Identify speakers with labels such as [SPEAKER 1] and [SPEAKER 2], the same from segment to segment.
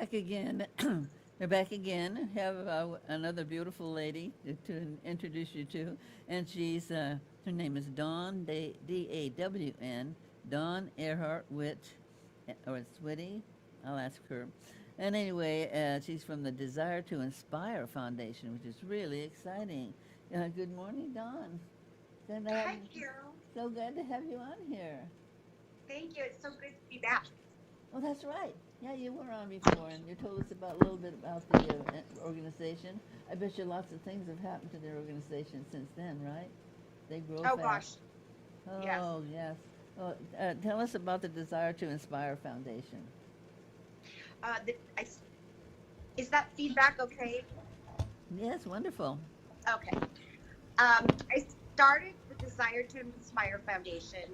[SPEAKER 1] back again. We're back again. Have another beautiful lady to introduce you to, and her name is Dawn Dawn Dawn Earhart Witt, or it's Witte. I'll ask her. And anyway, she's from the Desire to Inspire Foundation, which is really exciting. Good morning, Dawn. Good to have
[SPEAKER 2] Hi,
[SPEAKER 1] you.
[SPEAKER 2] Carol.
[SPEAKER 1] So glad to have you on here.
[SPEAKER 2] Thank you. It's so good to be back.
[SPEAKER 1] Oh, that's right. Yeah, you were on before, and you told us about a little bit about the organization. I bet you lots of things have happened to their organization since then, right? They grow
[SPEAKER 2] Oh
[SPEAKER 1] fast.
[SPEAKER 2] gosh, yes.
[SPEAKER 1] Oh, yes. Well, tell us about the Desire to Inspire Foundation.
[SPEAKER 2] Uh, the, I, is that feedback okay?
[SPEAKER 1] Yes, wonderful.
[SPEAKER 2] Okay. I started the Desire to Inspire Foundation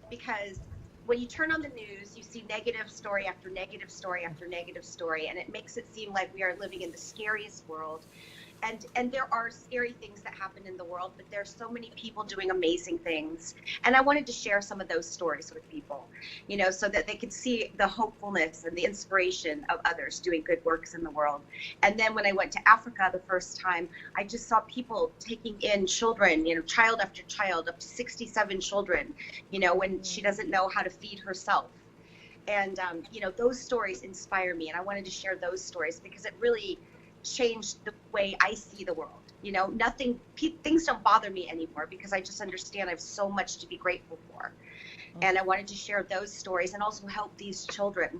[SPEAKER 2] because when you turn on the news, you see negative story after negative story after negative story, and it makes it seem like we are living in the scariest world. And there are scary things that happen in the world, but there's so many people doing amazing things, and I wanted to share some of those stories with people, so that they could see the hopefulness and the inspiration of others doing good works in the world. And then when I went to Africa the first time, I just saw people taking in children, child after child, up to 67 children, when she doesn't know how to feed herself. And those stories inspire me, and I wanted to share those stories because it really changed the way I see the world. Things don't bother me anymore because I just understand I have so much to be grateful for.
[SPEAKER 1] Oh,
[SPEAKER 2] And I wanted to share those stories and also help these children,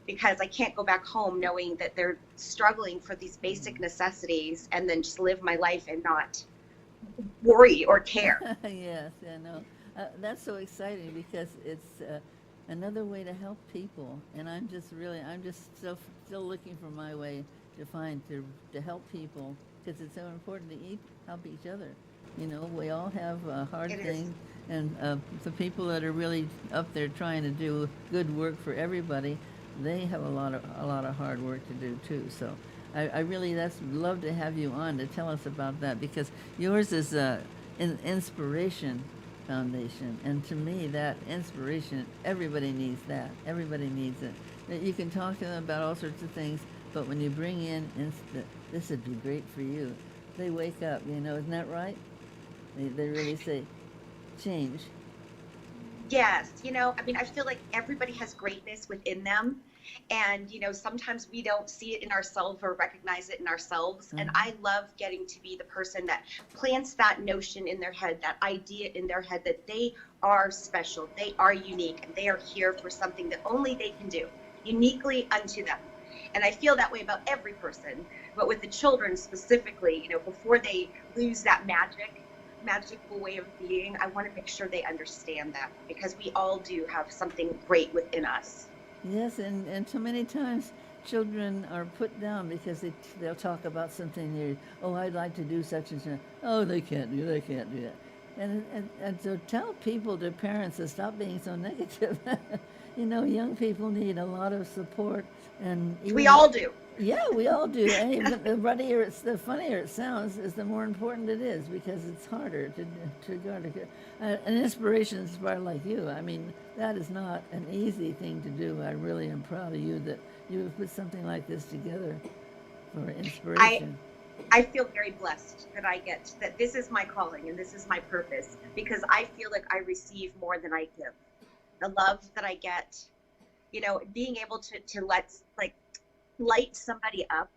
[SPEAKER 2] because I can't go back home knowing that they're struggling for these basic necessities and then just live my life and not worry or care.
[SPEAKER 1] yes, yeah, no. That's so exciting because it's another way to help people, and I'm just still looking for my way to find to help people because it's so important to help each other. We all have hard
[SPEAKER 2] It is.
[SPEAKER 1] things, and the people that are really up there trying to do good work for everybody, they have a lot of hard work to do too. So I really that's love to have you on to tell us about that because yours is an inspiration foundation, and to me that inspiration, everybody needs that. Everybody needs it. That you can talk to them about all sorts of things, but when you bring in this would be great for you, they wake up. Isn't that right? They really say change.
[SPEAKER 2] Yes, I feel like everybody has greatness within them. And, sometimes we don't see it in ourselves or recognize it in ourselves. And
[SPEAKER 1] Uh-huh.
[SPEAKER 2] I love getting to be the person that plants that notion in their head, that idea in their head that they are special, they are unique, and they are here for something that only they can do, uniquely unto them. And I feel that way about every person, but with the children specifically, before they lose that magical way of being, I want to make sure they understand that because we all do have something great within us.
[SPEAKER 1] Yes, and so many times children are put down because they'll talk about something new. Oh, I'd like to do such and such. Oh, they can't do that. And so tell people, their parents, to stop being so negative. Young people need a lot of support, and
[SPEAKER 2] We
[SPEAKER 1] even
[SPEAKER 2] all do.
[SPEAKER 1] yeah, we all do. And even the funnier it sounds, is the more important it is because it's harder to guard. An inspiration inspired like you. I mean, that is not an easy thing to do. I really am proud of you that you have put something like this together for
[SPEAKER 2] I
[SPEAKER 1] inspiration.
[SPEAKER 2] I feel very blessed that I get that this is my calling and this is my purpose because I feel like I receive more than I give. The love that I get, being able to light somebody up,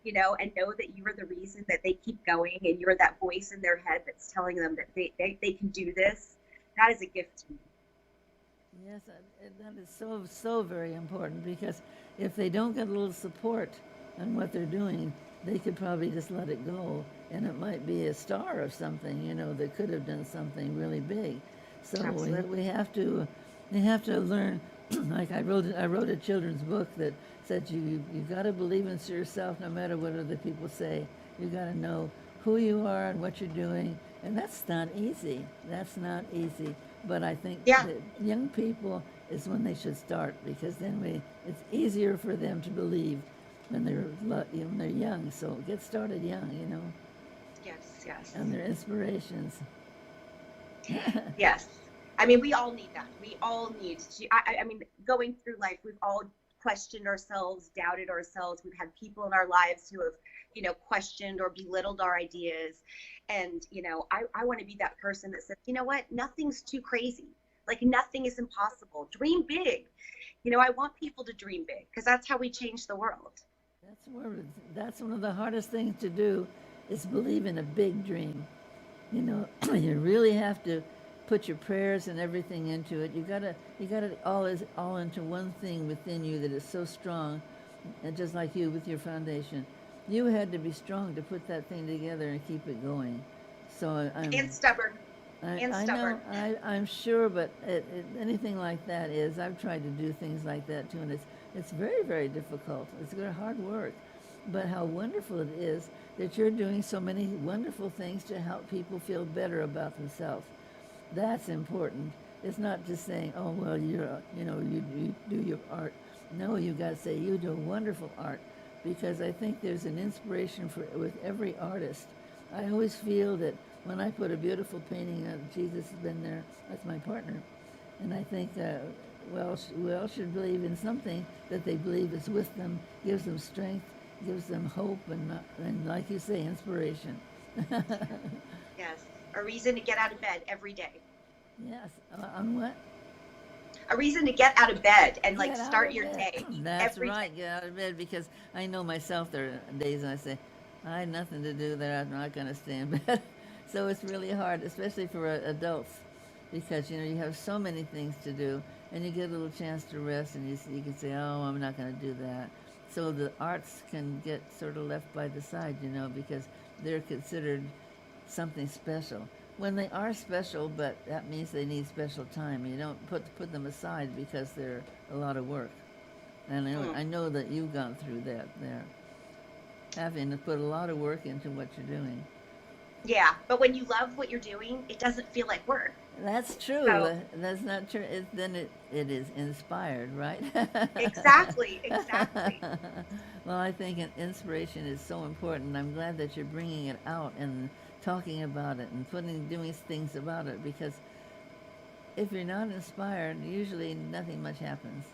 [SPEAKER 2] and know that you are the reason that they keep going and you're that voice in their head that's telling them that they can do this. That is a gift to me.
[SPEAKER 1] Yes, that is so very important because if they don't get a little support on what they're doing, they could probably just let it go, and it might be a star of something, that could have done something really big. So we
[SPEAKER 2] Absolutely.
[SPEAKER 1] have to learn. Like I wrote a children's book that said you got to believe in yourself no matter what other people say. You got to know who you are and what you're doing, and that's not easy. That's not easy. But I think
[SPEAKER 2] Yeah.
[SPEAKER 1] that young people is when they should start because then it's easier for them to believe when they're young. So get started young,
[SPEAKER 2] Yes. Yes.
[SPEAKER 1] and their inspirations.
[SPEAKER 2] Yes. I mean, we all need that. We all need to. I mean, going through life, we've all questioned ourselves, doubted ourselves. We've had people in our lives who have, questioned or belittled our ideas. And, I want to be that person that says, you know what, nothing's too crazy. Like nothing is impossible. Dream big. I want people to dream big because that's how we change the world.
[SPEAKER 1] That's one of the hardest things to do is believe in a big dream. You really have to put your prayers and everything into it. You gotta all into one thing within you that is so strong, and just like you with your foundation, you had to be strong to put that thing together and keep it going. So
[SPEAKER 2] And stubborn. And
[SPEAKER 1] I
[SPEAKER 2] stubborn.
[SPEAKER 1] know, I'm sure, but anything like that is, I've tried to do things like that too, and it's very, very difficult. It's good, hard work. But how wonderful it is that you're doing so many wonderful things to help people feel better about themselves. That's important. It's not just saying, oh, well, you do your art. No, you got to say, you do wonderful art, because I think there's an inspiration with every artist. I always feel that when I put a beautiful painting of Jesus has been there, that's my partner. And I think, we all should believe in something that they believe is with them, gives them strength, gives them hope, and like you say, inspiration.
[SPEAKER 2] Yes. A reason to get out of bed every day.
[SPEAKER 1] Yes. On what?
[SPEAKER 2] A reason to get out of bed and
[SPEAKER 1] Get
[SPEAKER 2] start your day.
[SPEAKER 1] That's
[SPEAKER 2] every
[SPEAKER 1] right.
[SPEAKER 2] day.
[SPEAKER 1] Get out of bed, because I know myself. There are days I say, I have nothing to do there. I'm not going to stay in bed. So it's really hard, especially for adults, because you have so many things to do, and you get a little chance to rest, and you can say, oh, I'm not going to do that. So the arts can get sort of left by the side, because they're considered something special. When they are special, but that means they need special time. You don't put them aside because they're a lot of work. And I know that you've gone through that there, having to put a lot of work into what you're doing.
[SPEAKER 2] Yeah, but when you love what you're doing, it doesn't feel like work.
[SPEAKER 1] That's true.
[SPEAKER 2] So
[SPEAKER 1] That's not true. Then it is inspired, right?
[SPEAKER 2] exactly.
[SPEAKER 1] Well, I think inspiration is so important. I'm glad that you're bringing it out and talking about it and doing things about it, because if you're not inspired, usually nothing much happens.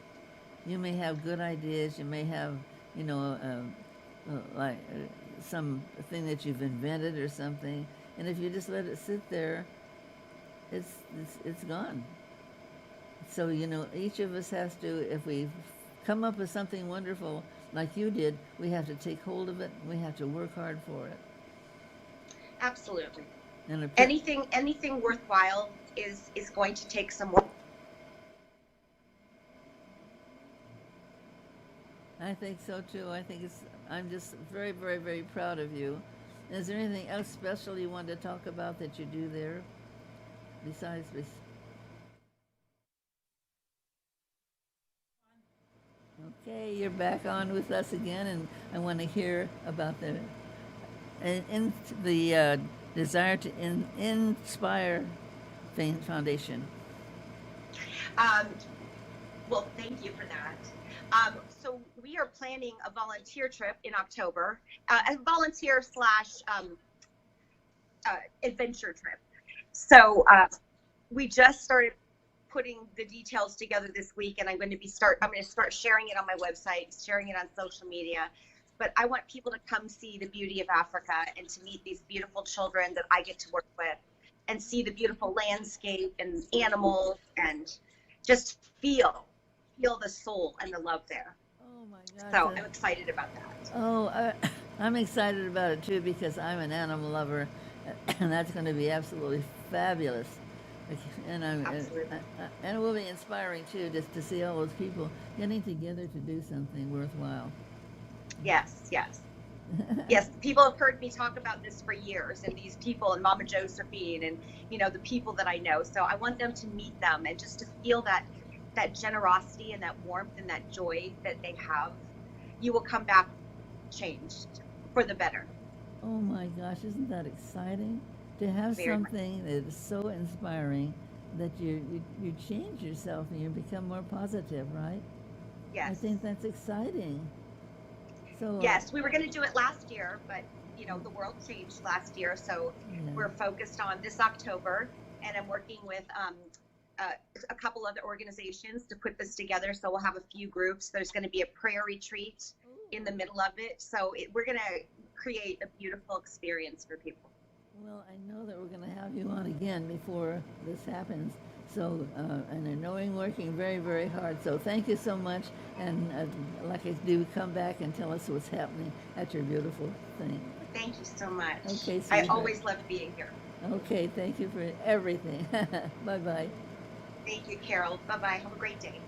[SPEAKER 1] You may have good ideas. You may have, like some thing that you've invented or something, and if you just let it sit there, it's gone. So each of us has to, if we come up with something wonderful like you did, we have to take hold of it. We have to work hard for it.
[SPEAKER 2] Absolutely.
[SPEAKER 1] And
[SPEAKER 2] anything worthwhile is going to take some work.
[SPEAKER 1] I think so too. I'm just very, very, very proud of you. Is there anything else special you want to talk about that you do there besides this? Okay, you're back on with us again, and I want to hear about the desire to inspire Foundation.
[SPEAKER 2] Well, thank you for that. So we are planning a volunteer trip in October, a volunteer / adventure trip. So we just started putting the details together this week, and I'm going to start sharing it on my website, sharing it on social media. But I want people to come see the beauty of Africa and to meet these beautiful children that I get to work with, and see the beautiful landscape and animals, and just feel the soul and the love there.
[SPEAKER 1] Oh my gosh.
[SPEAKER 2] So I'm excited about that.
[SPEAKER 1] Oh, I'm excited about it too, because I'm an animal lover, and that's going to be absolutely fabulous. And and it will be inspiring too, just to see all those people getting together to do something worthwhile.
[SPEAKER 2] Yes. Yes, people have heard me talk about this for years, and these people, and Mama Josephine, and the people that I know. So I want them to meet them and just to feel that generosity and that warmth and that joy that they have. You will come back changed for the better.
[SPEAKER 1] Oh my gosh, isn't that exciting? To have
[SPEAKER 2] Very much.
[SPEAKER 1] something that is so inspiring that you change yourself and you become more positive, right? I
[SPEAKER 2] Yes.
[SPEAKER 1] think that's exciting. So
[SPEAKER 2] Yes, we were going to do it last year, but the world changed last year, so
[SPEAKER 1] yeah.
[SPEAKER 2] we're focused on this October, and I'm working with a couple other organizations to put this together. So we'll have a few groups. There's going to be a prayer retreat in the middle of it. So we're going to create a beautiful experience for people.
[SPEAKER 1] Well, I know that we're going to have you on again before this happens. So, and I know you're working very, very hard. So thank you so much. And like I do, come back and tell us what's happening at your beautiful thing.
[SPEAKER 2] Thank you so much.
[SPEAKER 1] Okay,
[SPEAKER 2] I
[SPEAKER 1] sweetheart.
[SPEAKER 2] always love being here.
[SPEAKER 1] Okay, thank you for everything. Bye-bye.
[SPEAKER 2] Thank you, Carol. Bye-bye. Have a great day.